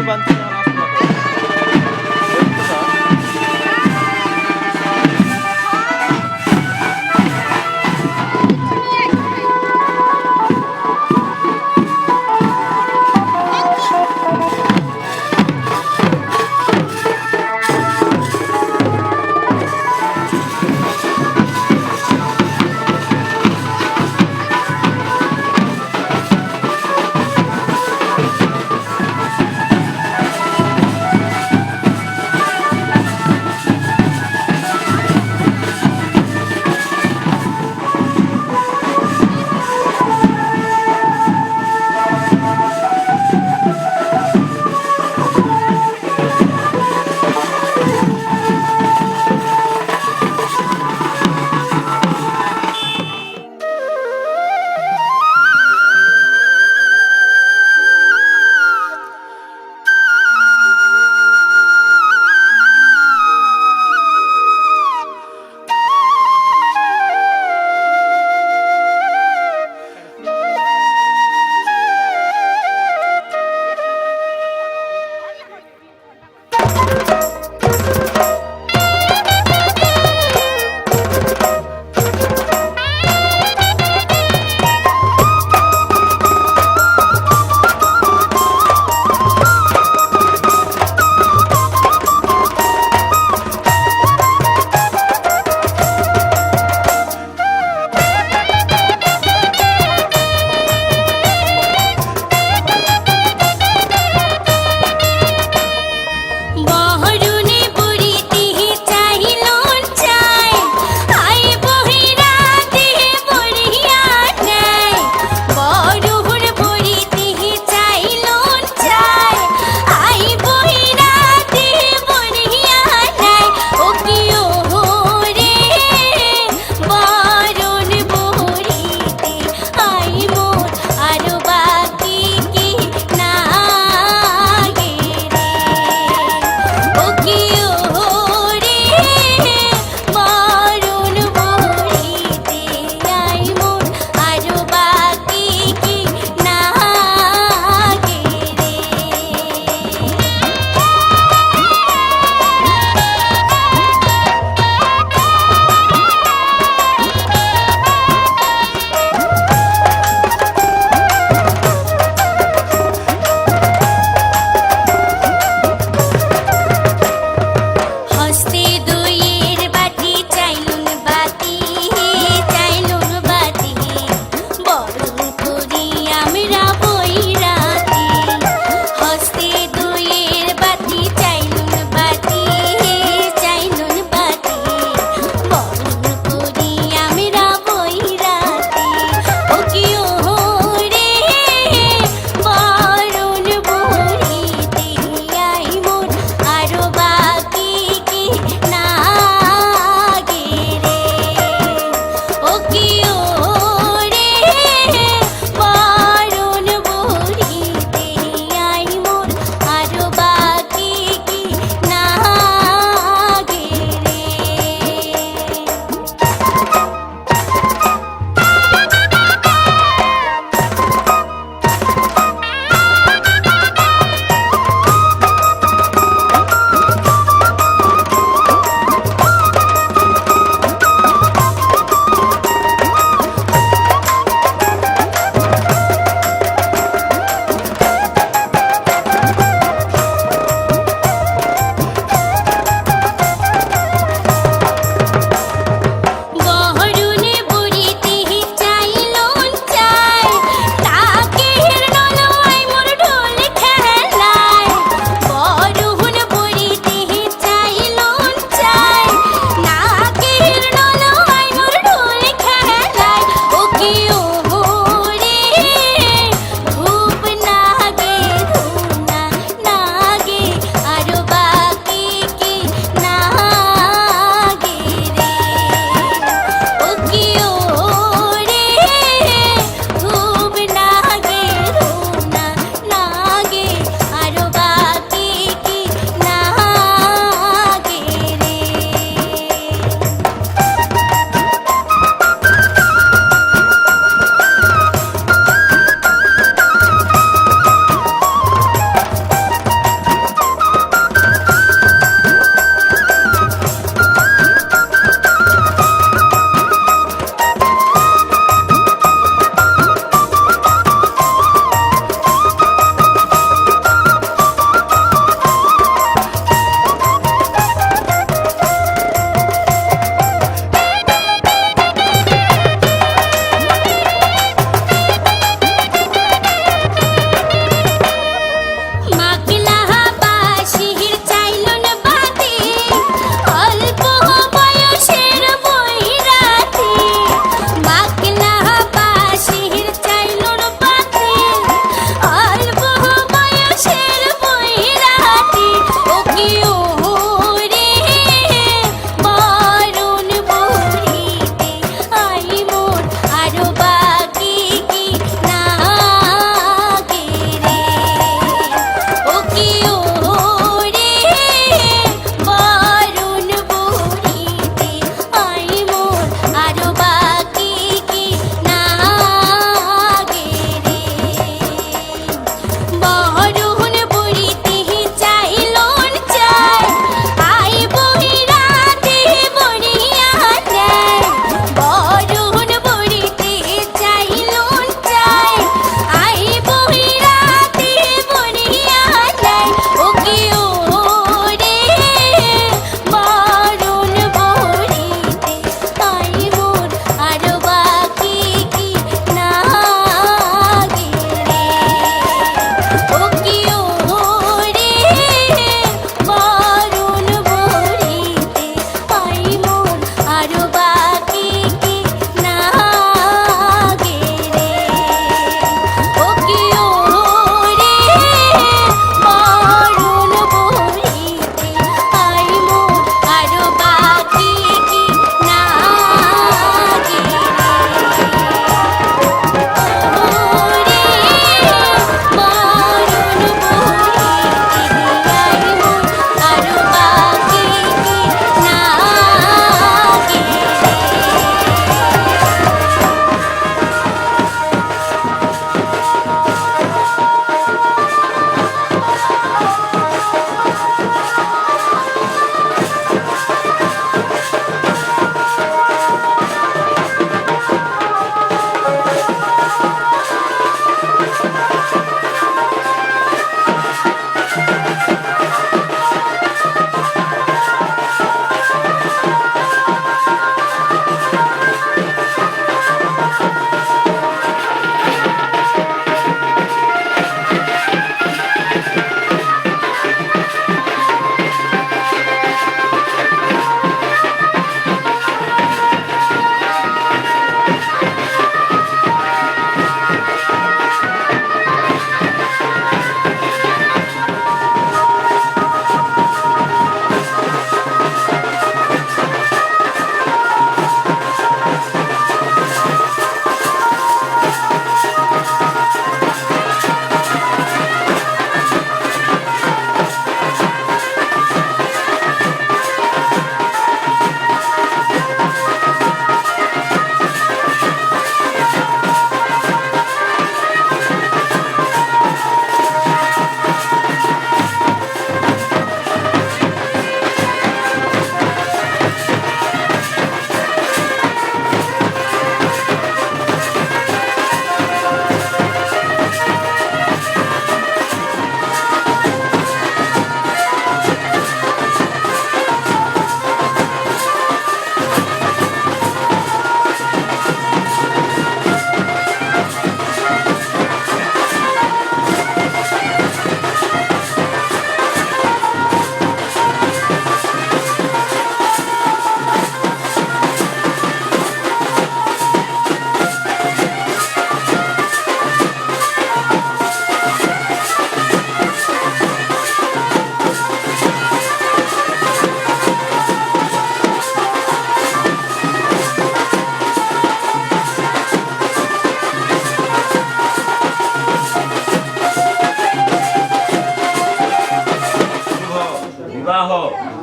বানছি এখন আসতো না কেন? দেখতো না।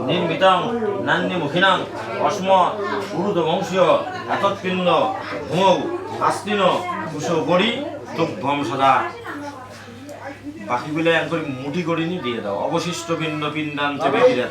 নির্মিতং নান্যমুখিনাং অস্ম উরুদ বংশীয় এতৎপিণ্ড ভূমৌ আস্তিন কুশো গড়ি তুভ্যম সদা। বাকিগুলো এক করে মুঠি করে নিয়ে দিয়ে দাও। অবশিষ্ট পিণ্ড পিণ্ডান্তে বেরিয়ে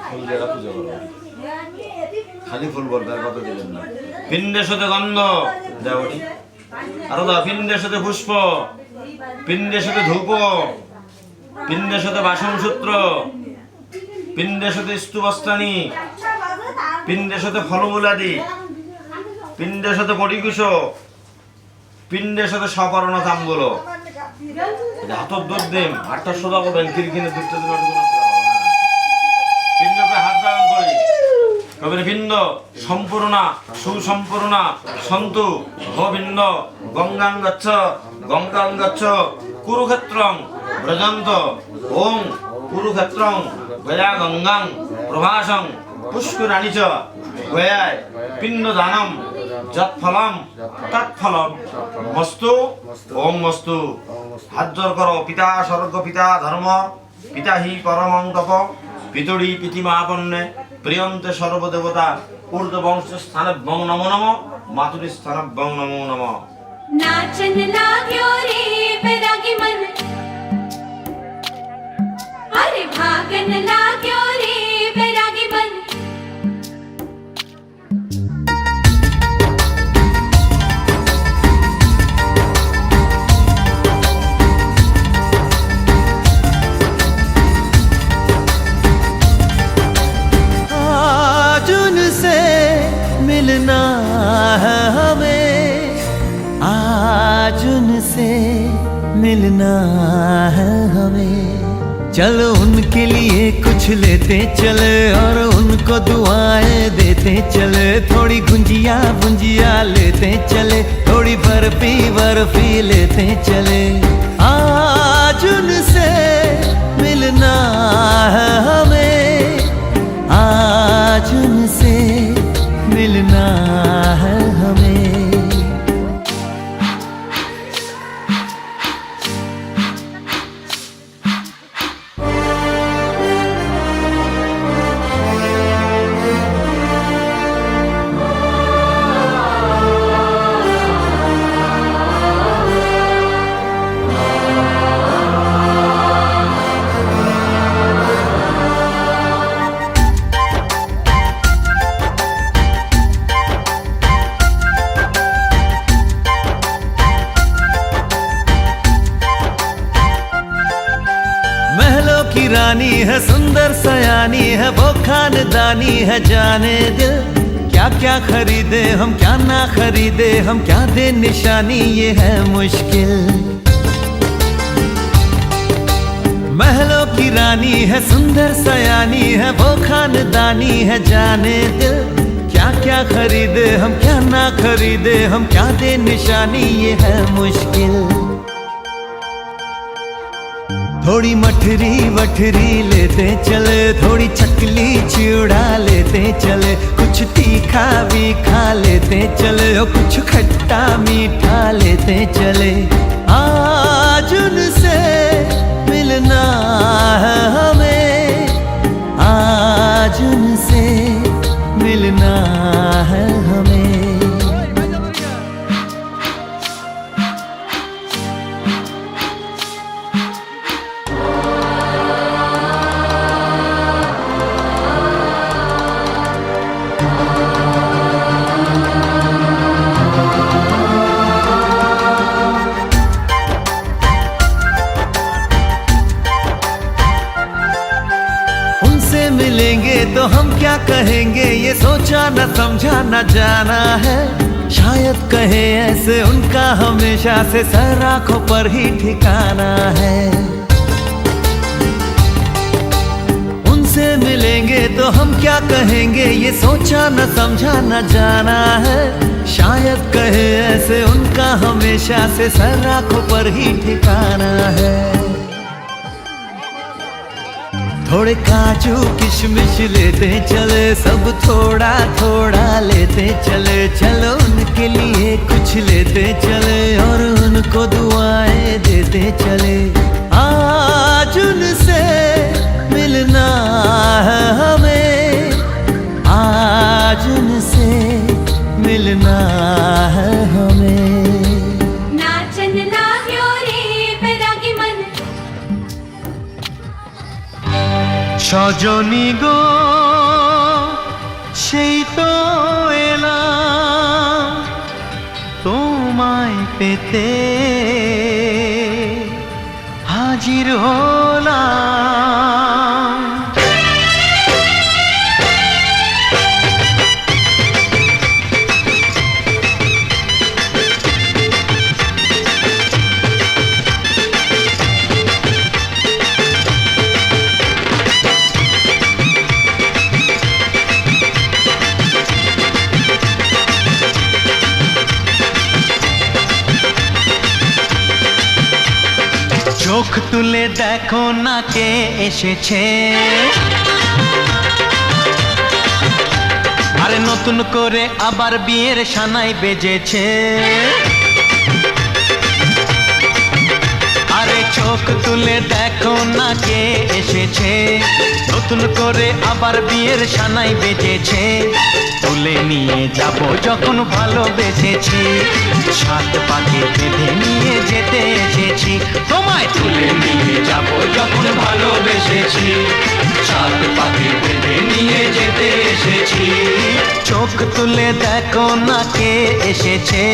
ফুল দিয়ে পুজো করো, খালি ফুল বলবে আর কত দিবেন না। পিণ্ডের সাথে গন্ধ দাও, আরো দাও। পিণ্ডের সাথে পুষ্প, পিণ্ডের সাথে ধূপ, পিণ্ডের সাথে বাসন সূত্র, পিণ্ডের সাথে স্তূপস্থানী, পিণ্ডের সাথে ফলমূলাদি, পিণ্ডের সাথে পরিকুশ, পিণ্ডের সাথে সপরণ তাম্বুল। হাতর দুধ দিন, হাতটা সোজা করবেন, কিরকিনে দুধটা দিন। পিণ্ডকে হাত দান করি। কবির পিণ্ড সম্পূর্ণা সুসম্পূর্ণা সন্তু গোবিন্দ গঙ্গাং গচ্ছ গঙ্গাং গচ্ছ কুরুক্ষেত্রং ব্রজন্ত ওং কুরুক্ষেত্রং গয়া গঙ্গাং প্রভাসং পুষ্করাণী চ গয়ায় পিণ্ডদানম যৎফলম তৎফলম মস্তু ওং মস্তু। হাত জোর করো। পিতা স্বর্গ পিতা ধর্ম পিতা হি পরমং তপ পিতড়ি পৃথিমাপন্নে প্রিয়ন্তে সর্বদেবতা ঊর্ধ্ব বংশ স্থানভ্যং নমো নমঃ মাতুরি স্থানভ্যং নমো নমঃ। नाचन लाग्यो रे बैरागी मन, अरे भागन लाग्यो रे बैरागी मन। आज उनसे मिलना है हमें, आज उनसे मिलना है हमें। चलो उनके लिए कुछ लेते चले और उनको दुआएं देते चले। थोड़ी गुंजिया गुंजिया लेते चले, थोड़ी बर्फी बर्फी लेते चले। आज उनसे मिलना है हमें, आज उनसे मिलना है हमें। रानी है सुंदर सयानी है, वो खानदानी है जाने दिल। क्या क्या खरीदे हम क्या ना खरीदे हम, क्या दे निशानी ये है मुश्किल। महलों की रानी है सुंदर सयानी है, वो खानदानी है जाने दिल। क्या क्या खरीदे हम क्या ना खरीदे हम, क्या दे निशानी ये है मुश्किल। थोड़ी मठरी वठरी लेते चले, थोड़ी चकली चिड़ा लेते चले। कुछ तीखा भी खा लेते चले और कुछ खट्टा मीठा लेते चले। आज उनसे मिलना है हमें, आज उनसे मिलना है हमें। मिलेंगे तो हम क्या कहेंगे, ये सोचा न समझा न जाना है। शायद कहे ऐसे उनका हमेशा से सर आंखों पर ही ठिकाना है। उनसे मिलेंगे तो हम क्या कहेंगे, ये सोचा न समझा न जाना है। शायद कहे ऐसे उनका हमेशा से सर आंखों पर ही ठिकाना है। थोड़े काजू किशमिश लेते चले, सब थोड़ा थोड़ा लेते चले। चलो उनके लिए कुछ लेते चले और उनको दुआएं देते चले। आज उनसे मिलना है हमें, आज उनसे मिलना है हमें। नाचन लाग्यो रे बैरागी मन সজনী গো সেই তো এলাম তোমায় পেতে, হাজির হলাম। চোখ তুলে দেখো না কে এসেছে, আরে নতুন করে আবার বিয়ের সানাই বেজেছে। আরে চোখ তুলে দেখো না কে এসেছে, নতুন করে আবার বিয়ের সানাই বেজেছে। তুলে নিয়ে যাব যখন ভালোবেসেছি, সাত পাকে বেঁধে নিয়ে যেতে এসেছি। তোমায় তুলে নিয়ে যাব যখন ভালোবেসেছি, সাত পাকে বেঁধে নিয়ে যেতে এসেছি। চোখ তুলে দেখো না কে এসেছে,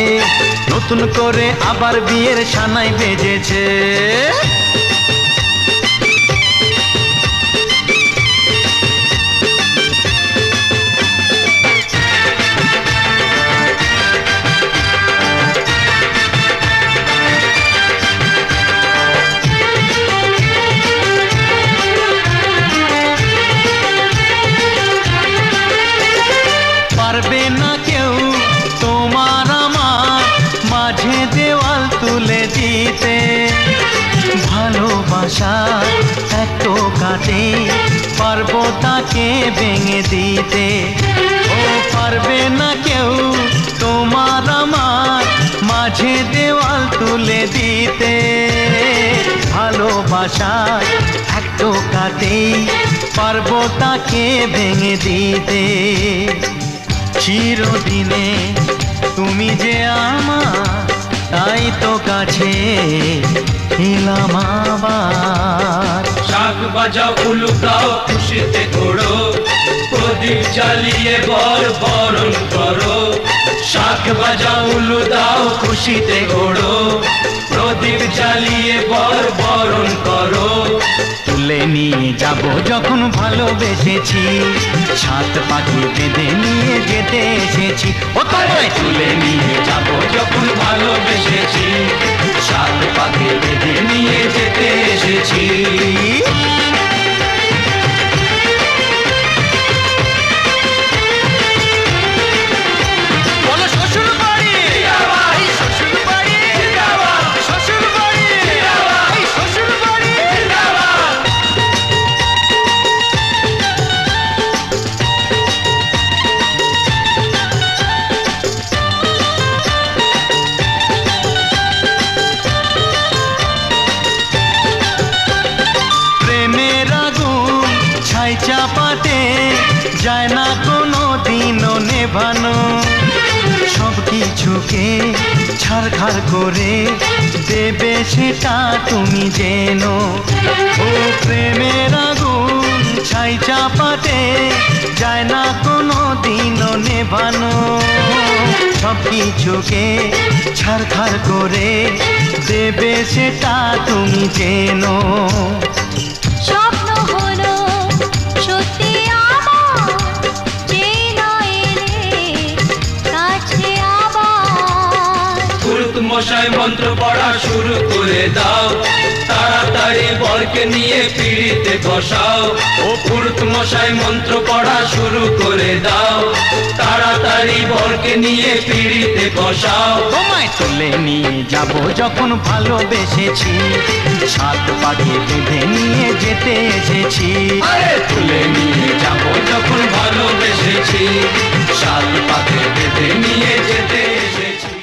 নতুন করে আবার বিয়ের সানাই বেজেছে। পারবে না কেউ তোমার আমার মাঝে দেওয়াল তুলে দিতে, ভালোবাসা এত কাটে পারবো তাকে ভেঙে দিতে। ও পারবে না কেউ তোমার আমার মাঝে দেওয়াল তুলে দিতে, ভালোবাসা এত কাটে পারবো তাকে ভেঙে দিতে। চিরদিনে তুমি যে আমার, তাই তো কাছে এলাম আবার। শাক বাজাও উলু গাও খুশিতে ঘোড়ো, প্রদীপ জ্বালিয়ে বরণ করো। শাক বাজাও উলু দাও খুশিতে ঘোড়ো, প্রদীপ জ্বালিয়ে বরণ করো। তুলে নিয়ে যাব যখন ভালোবেসেছি, সাত পাখি বেঁধে নিয়ে যেতে এসেছি। ও তোমায় তুলে নিয়ে যাব যখন ভালোবেসেছি, সাত পাকে বেঁধে নিয়ে যেতে এসেছি। বলো শ্বশুর বাড়ি, এই শ্বশুর বাড়ি, শ্বশুর বাড়ি, এই শ্বশুর বাড়ি। প্রেমের আগুন ছাই চাপাতে যায় না কোনো দিনও নেভানো, সব কিছুকে ছারখার করে দেবে সেটা তুমি জেনো। ও প্রেমের আগুন ছাই চাপাতে যায় না কোনো দিনও নেভানো, সব কিছুকে ছারখার করে দেবে সেটা তুমি জেনো। স্বপ্ন হলো সত্যি আমার, যেই নয় এলে কাছে আবার। পুরুত মশাই মন্ত্র পড়া শুরু করে দাও, তাড়াতাড়ি বরকে বরকে নিয়ে পিড়িতে বসাও, ও পুরুত মশাই মন্ত্র পড়া শুরু করে দাও, তাড়াতাড়ি বরকে নিয়ে পিড়িতে বসাও। তোমায় তুলে নিয়ে যাব যখন ভালোবেসেছি, সাত পাকে বেঁধে নিয়ে যেতে এসেছি। আরে তুলে নিয়ে যাব যখন ভালোবেসেছি, সাত পাকে বেঁধে নিয়ে যেতে এসেছি।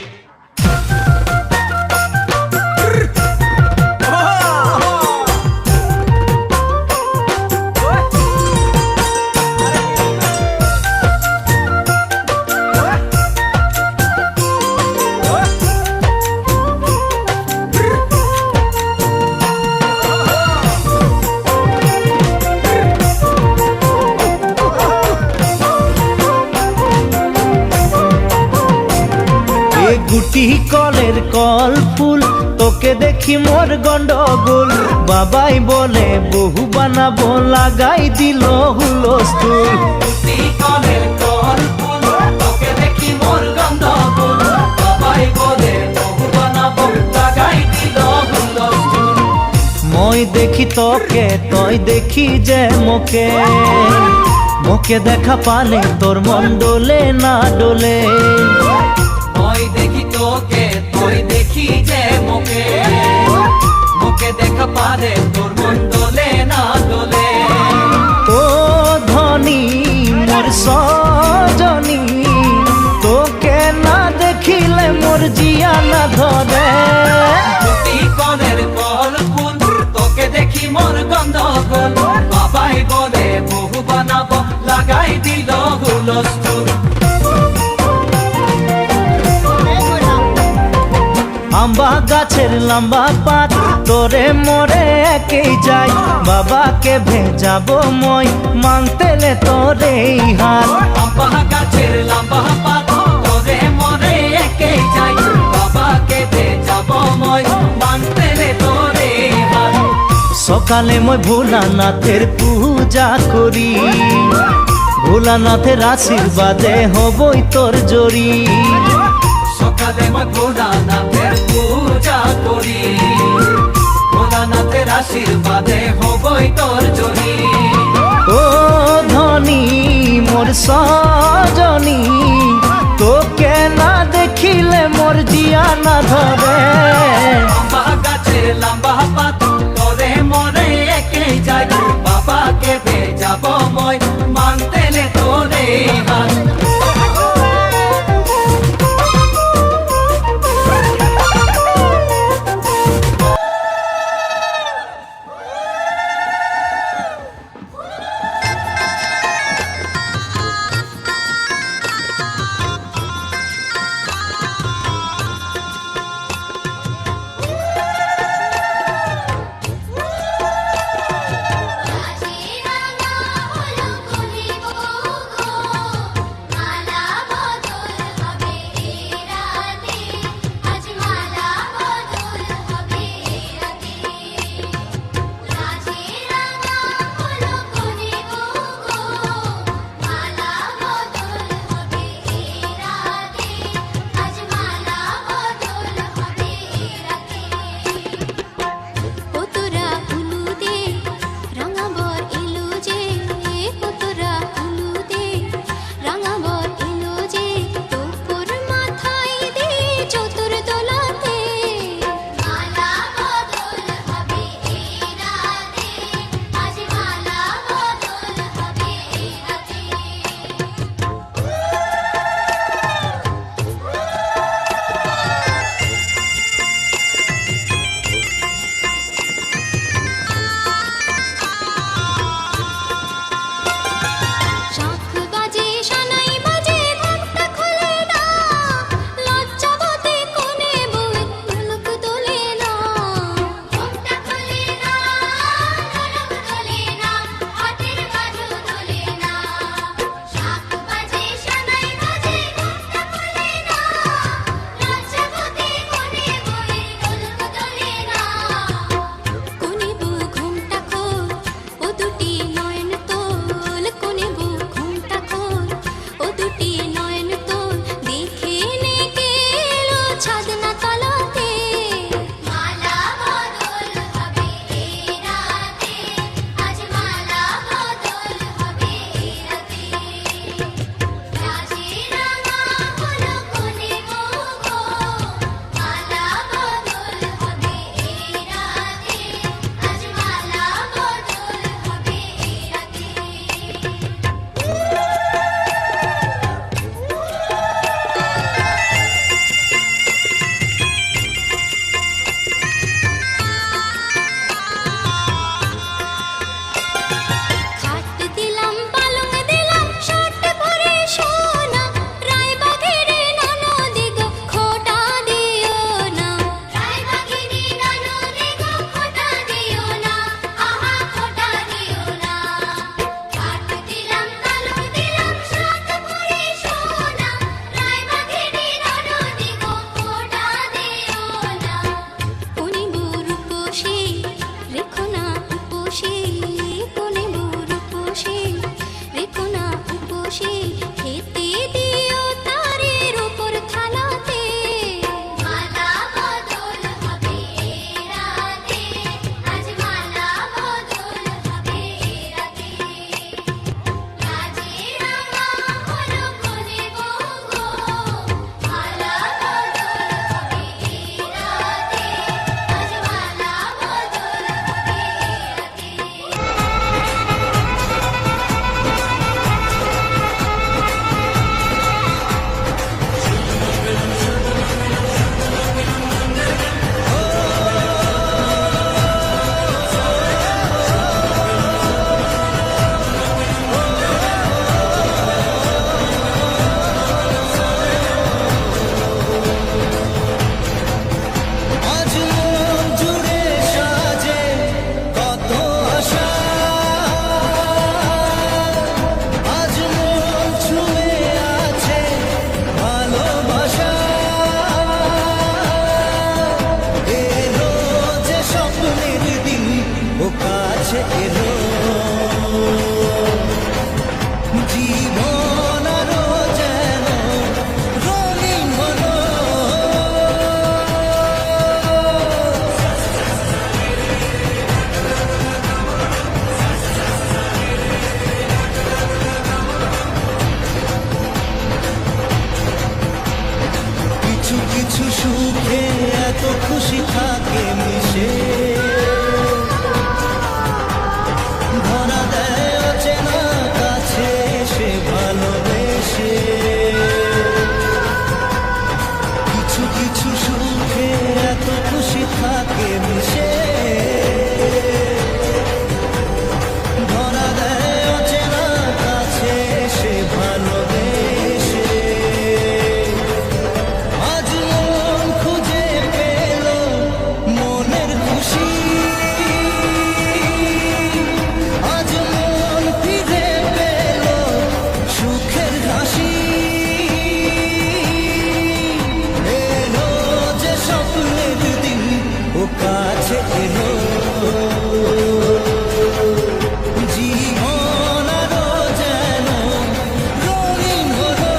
গুটি কলের কল ফুল, তোকে দেখি মোর গন্ডগোল। বাবাই বলে বহু বানাবো, লাগাই দিল হুলস্থুল। গুটি কলের কল ফুল, তোকে দেখি মোর গন্ডগোল। বাবাই বলে বহু বানাবো, লাগাই দিল হুলস্থুল। মই দেখি তোকে, তই দেখি যে মোকে, মোকে দেখা পালে তোর মন ডোলে না ডোলে। মই দেখি তোকে, তুই দেখি যে মোকে, মোকে দেখা পারে তোর মন দোলে না দোলে। ও ধনী মোর সজনী, তোকে না দেখিলে মোর জিয়া না ধরে। গুটি কলের কল ফুল, তোকে দেখি মোর গন্ডগোল। বাবাই বলে বহু বানাবো, লাগাই দিল হুলস্থুল। আম্বা গাছের লম্বা পাত, তোরে মোরে একেই যাই। বাবাকে ভেজাবো মই, মাংতেলে তোরে হাত। আম্বা গাছের লম্বা পাত, তোরে মরে একে যাই। বাবাকে ভেজাবো মই, মানতেলে তোরে হাত। সকালে মই ভোলানাথের পূজা করি, ভোলানাথের আশীর্বাদে হবই তোর জড়ি। সকালে মই ভোলানাথের পূজা করি, ভোলানাথের আশীর্বাদে হবই তোর জড়ি। ও ধনী মোর সজনী, তোকে না দেখিলে মোর জিয়া না ধরে। আম্বা গাছের লম্বা পাত, তোরে মরে একে যাই। বাবাকে ভেজাবো মই, মানতেলে তোরে হাত। এলো জীবন আরো যেন রঙিন হলো। কিছু কিছু সুখে এত খুশি থাকে মিশে, ধরা দেয় অচেনা কাছে সে ভালোবেসে। কিছু কিছু সুখে এত খুশি থাকে মিশে, ধরা দেয় অচেনা কাছে সে ভালোবেসে। আজ মন খুঁজে পেল মনের খুশি, আজ মন ফিরে পেল সুখের হাসি। এলো যে স্বপ্নের দিন ও কাছে এলো, জীবন আরো যেন রঙিন হলো।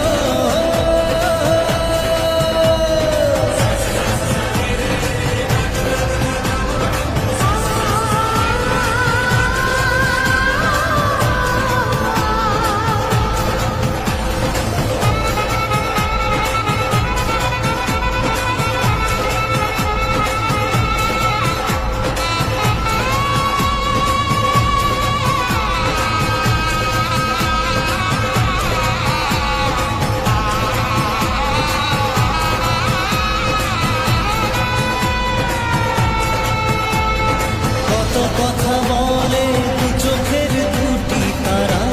কত কথা বলে দু চোখের দুটি তারা,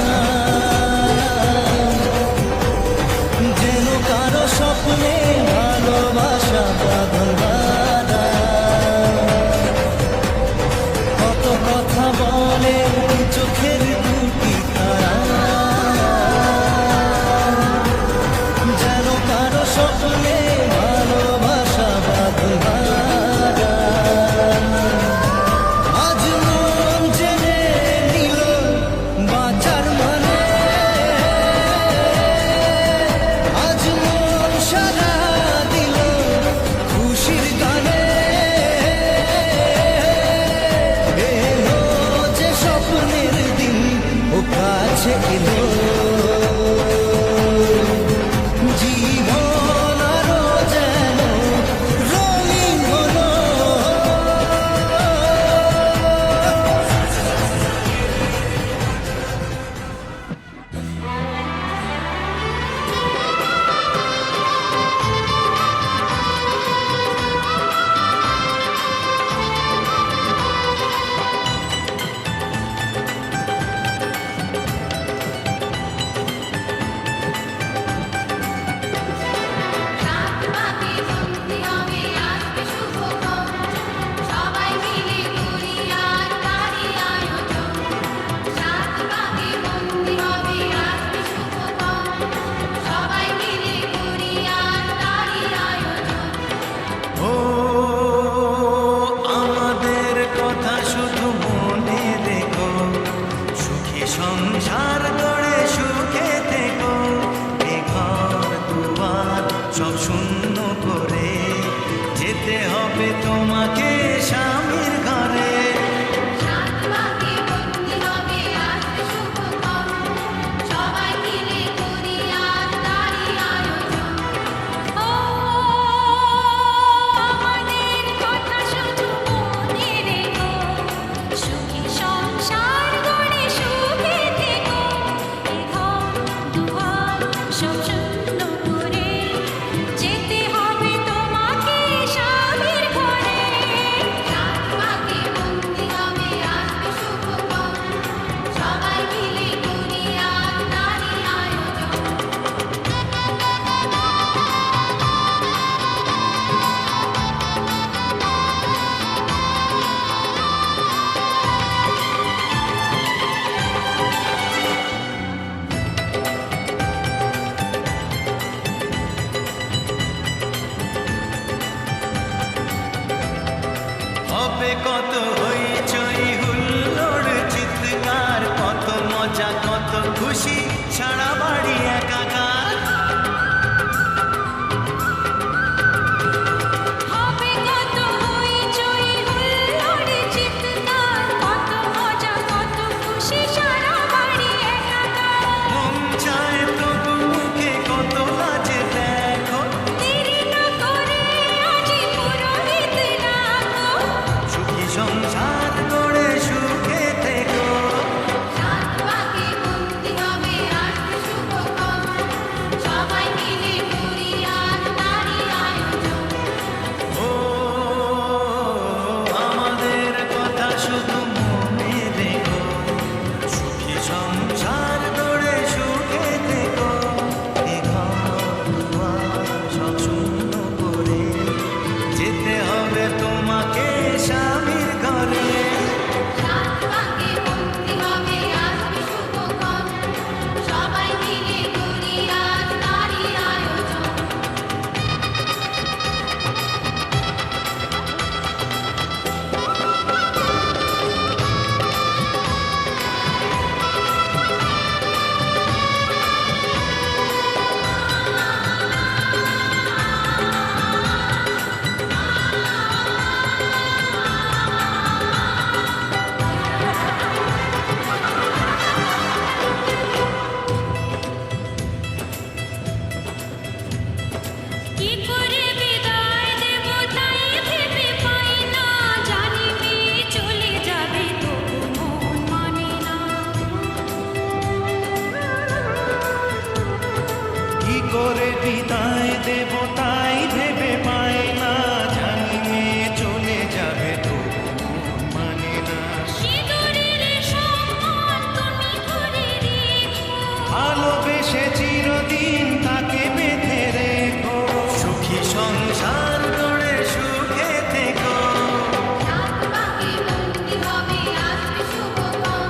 যেন কারো স্বপ্নে ভালোবাসা বাঁধন বাঁধা। কত কথা বলে দু চোখের দুটি তারা, যেন কারো স্বপ্নে ভালোবাসা বাঁধন বাঁধা। আজ মন জেনে নিল বাঁচার মানে, আজ মন সারা দিল খুশির গানে। এলো যে স্বপ্নের দিন ও কাছে এলো, জীবন আরো যেন রঙিন হলো। রাত পাকে বন্দি হবে আজকে শুভক্ষণ, সবাই মিলে করি আর তারই আয়োজন। রাত পাকে বন্দি হবে আজকে শুভক্ষণ, সবাই মিলে করি আর তারই আয়োজন। ও আমাদের কথা শুধু মনে দেখো, সুখী সংসার গড়ে সুখে থেকো। এ ঘর দুয়ার সব শূন্য করে যেতে হবে তোমাকে স্বামীর ঘরে। রাত পাকে বন্দি হবে আজকে শুভক্ষণ, সবাই মিলে করি আর তারই আয়োজন। ও আমাদের কথা শুধু মনে রেখো, সুখী সংসার গড়ে সুখে থেকো। এ ঘর দুয়ার সব শূন্য করে যেতে হবে তোমাকে স্বামীর ঘরে। রাত পাকে বন্দি হবে আজকে শুভক্ষণ, সবাই মিলে করি আর তারই আয়োজন। হবে কত হইচই হুল্লোড় খুশি সারা বাড়ি একাকার। হবে কত হইচই হুল্লোড় চিৎকার, কত মজা কত খুশি সারা বাড়ি একাকার। মন চায় তবু মুখে কত লাজে দেখো, দেরি না করে আজই পুরোহিত ডাকো। সুখী সংসার গড়ে সুখে থেকো। সাত পাকে বন্দি হবে আসবে শুভ খবর, সবাই মিলে করি আজ তারই আয়োজন। ও আমাদের কথা শুধু মনে রেখো, সুখী সংসার গড়ে সুখে থেকো। এ ঘর দুয়ার সব শূন্য করে যেতে হবে তোমাকে স্বামীর ঘরে। সাত পাকে বন্দি হবে আসবে শুভ খবর, সবাই মিলে করি আজ তারই আয়োজন। কি করে বিদায় দেব তাই ভেবে পাই না, জানি মেয়ে চলে যাবে তবু মন মানে না। কি করে বিদায় দেব তাই ভেবে পাই না, জানি মেয়ে চলে যাবে তবু মন মানে না। সিঁদুরের সম্মান তুমি করে রেখো, ভালোবেসে চিরদিন তাকে বেঁধে রেখো, সুখী সংসার গড়ে সুখে থেকো। সাত পাকে বন্দি হবে আসবে শুভ খবর,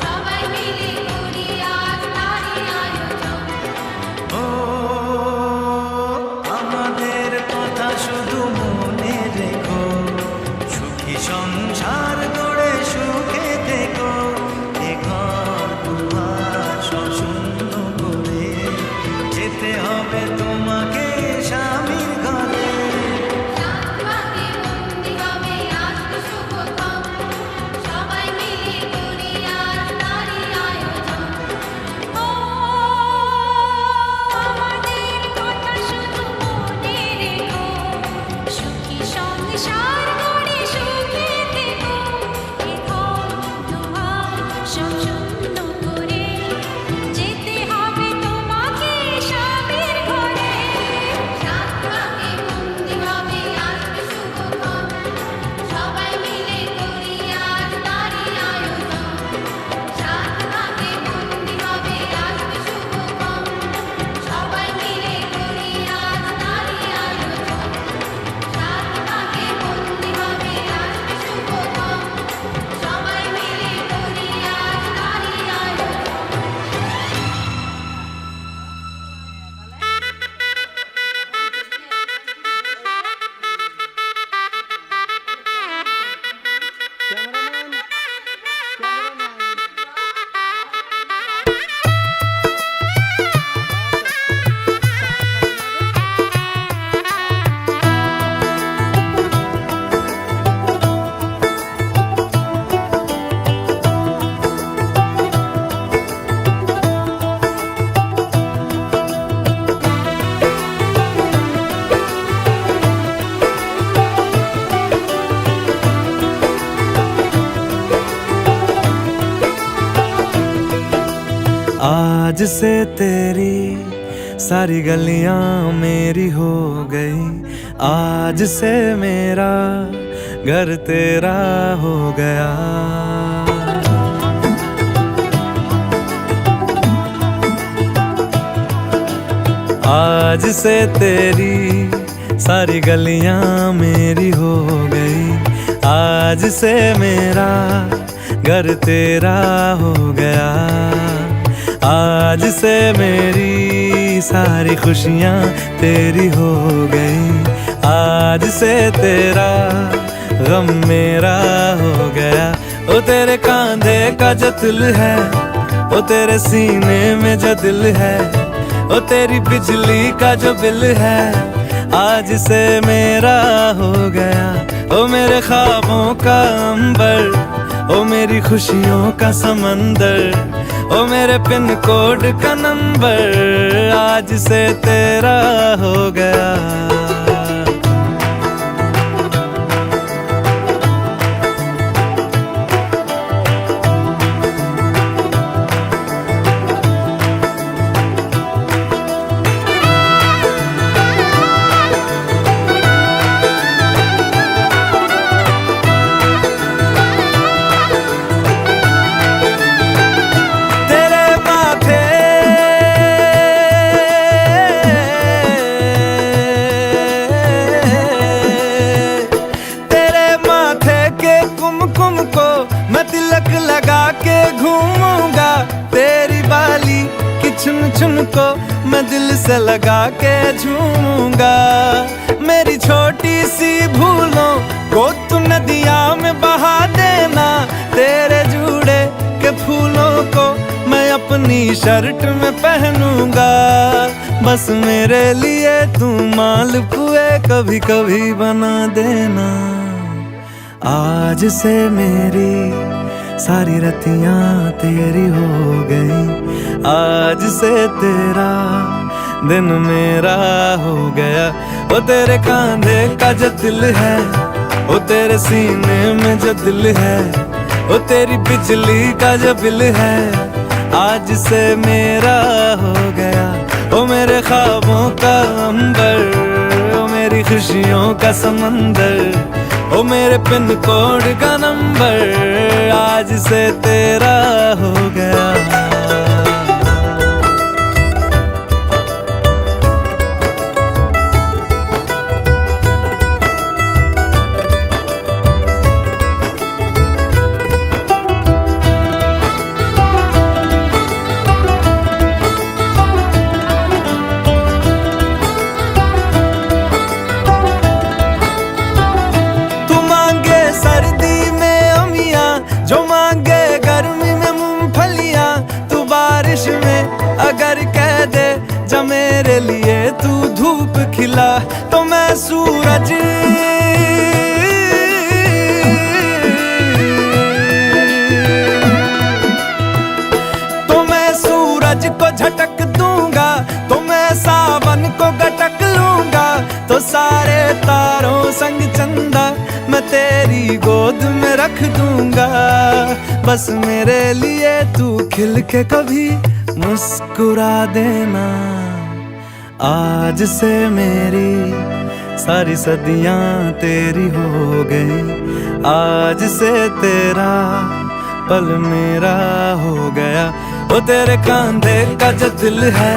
সবাই মিলে করি আজ তারই আয়োজন। ও আমাদের কথা শুধু মনে রেখো, সুখী সংসার গড়ে সুখে থেকো। এ ঘর দুয়ার সব শূন্য করে যেতে হবে তোমাকে স্বামীর ঘরে। সাত পাকে বন্দি হবে আসবে শুভ খবর, সবাই মিলে করি আজ তারই আয়োজন। ও আমাদের কথা শুধু মনে রেখো, সুখী সংসার গড়ে সুখে থেকো। এ ঘর দুয়ার সব শূন্য করে যেতে হবে তোমাকে স্বামীর ঘরে। সাত পাকে বন্দি হবে আসবে শুভ খবর, সবাই মিলে করি আজ তারই আয়োজন। সাত পাকে বন্দি হবে আসবে শুভ খবর, সবাই মিলে করি আজ তারই আয়োজন। সাত পাকে বন্দি হবে আসবে শুভ খবর, সবাই মিলে করি আজ তারই আয়োজন। आज से तेरी सारी गलियां मेरी हो गई, आज से मेरा घर तेरा हो गया। आज से तेरी सारी गलियां मेरी हो गई, आज से मेरा घर तेरा हो गया। आज से मेरी सारी खुशियाँ तेरी हो गई, आज से तेरा गम मेरा हो गया। ओ तेरे कांधे का जो दिल है ओ तेरे सीने में जो दिल है, ओ तेरी बिजली का जो बिल है, आज से मेरा हो गया। ओ मेरे ख्वाबों का अंबर, ओ मेरी खुशियों का समंदर, ओ मेरे पिन कोड का नंबर, आज से तेरा हो गया। लगा के घूमूंगा, तेरी बाली की चुन चुन को मैं दिल से लगा के झूमूंगा। मेरी छोटी सी भूलों को तू नदिया में बहा देना, तेरे जूड़े के फूलों को मैं अपनी शर्ट में पहनूंगा। बस मेरे लिए तू मालपुए कभी कभी बना देना। आज से मेरी सारी रतियां तेरी हो गई, आज से तेरा दिन मेरा हो गया। ओ तेरे कांधे का जो दिल है, ओ तेरे सीने में जो दिल है, ओ तेरी बिजली का जो बिल है, आज से मेरा हो गया। ओ मेरे ख्वाबों का अंबर, ओ मेरी खुशियों का समंदर, ओ मेरे पिन कोड का नंबर, आज से तेरा हो गया। अगर कह दे जब मेरे लिए तू धूप खिला, तो मैं सूरज को झटक दूंगा, तो मैं सावन को गटक लूंगा। तो सारे तारों संग चंदा मैं तेरी गोद में रख दूंगा। बस मेरे लिए तू खिल के कभी मुस्कुरा देना। आज से मेरी सारी सदियां तेरी हो गई, आज से तेरा पल मेरा हो गया। ओ तेरे कांधे का जो दिल है,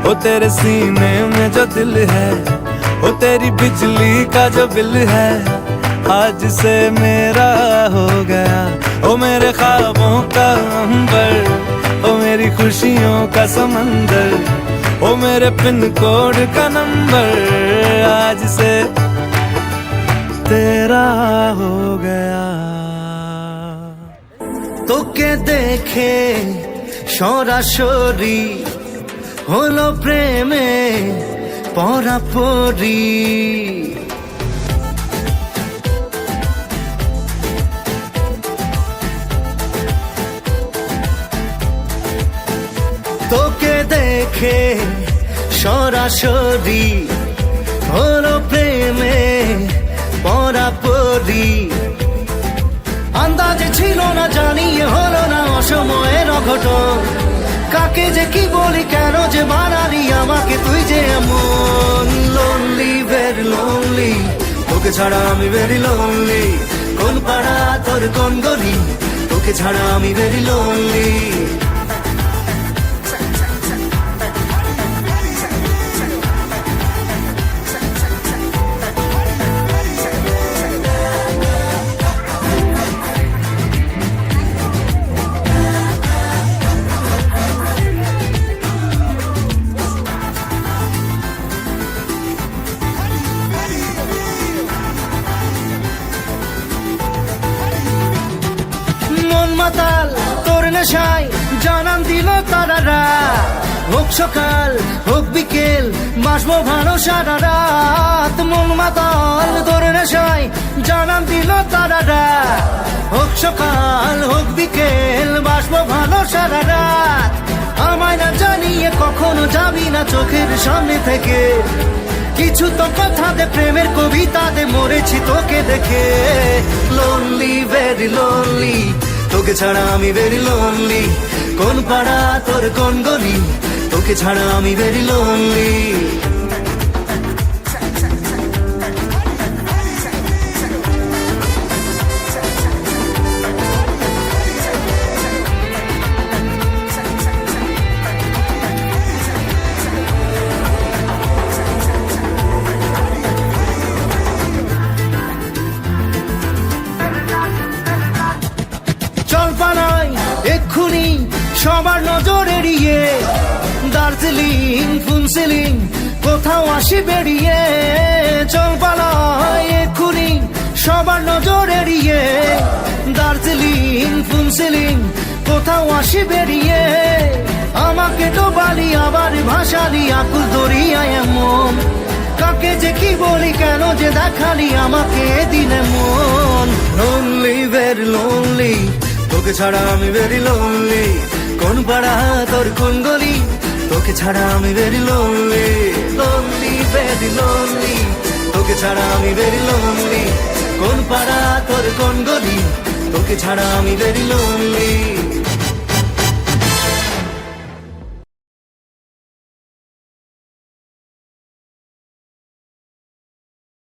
ओ तेरे सीने में जो दिल है, ओ तेरी बिजली का जो बिल है, आज से मेरा हो गया। ओ मेरे ख्वाबों का अंबर, ओ मेरी खुशियों का समंदर, ओ मेरे पिन कोड का नंबर, आज से तेरा हो गया। তোকে দেখে সরাসরি হলো প্রেমে পরাপরি। তোকে দেখে সরাসরি হলো প্রেমে পরাপরি। আন্দাজে ছিল না, জানিয়ে হলো না অসময়ের অঘটন। কাকে যে কি বলি, কেন যে বানালি আমাকে তুই যে এমন। লোনলি ভেরি লোনলি, তোকে ছাড়া আমি ভেরি লোনলি। কোন পাড়া তোর কোন গলি, তোকে ছাড়া আমি ভেরি লোনলি। মাতাল তোর নেশায় জানান দিল তারারা, হোক সকাল হোক বিকেল বাসবো ভালো সারা রাত, মন মাতাল তোর নেশায় জানান দিল তারারা, হোক সকাল হোক বিকেল বাসবো ভালো সারা রাত। আমায় না জানিয়ে কখনো যাবি না চোখের সামনে থেকে, কিছু তো কথা দে প্রেমের কবিতা দে, মরেছি তোকে দেখে। লোনলি ভেরি লোনলি, তোকে ছাড়া আমি ভেরি লোনলি, কোন পাড়া তোর কোন গলি, তোকে ছাড়া আমি ভেরি লোনলি। চল পালাই এক্ষুনি সবার নজর এড়িয়ে, দার্জিলিং ফুনসিলিং কোথাও আসি বেরিয়ে। চল পালাই এক্ষুনি সবার নজর এড়িয়ে, দার্জিলিং ফুনসিলিং কোথাও আসি বেরিয়ে। আমাকে ডোবালি আবার ভাসালি আকুল দরিয়ায় এমন, কাকে যে কি বলি কেন যে দেখালি আমাকে দিনে মন। লোনলি ভেরি লোনলি, তোকে ছাড়া আমি ভেরি লোনলি, কোন পাড়া তোর কোন গলি, তোকে ছাড়া আমি very lonely. Lonely very lonely, তোকে ছাড়া আমি ভেরি লোনলি, কোন পাড়া তোর কোন গলি, তোকে ছাড়া আমি ভেরি লোনলি।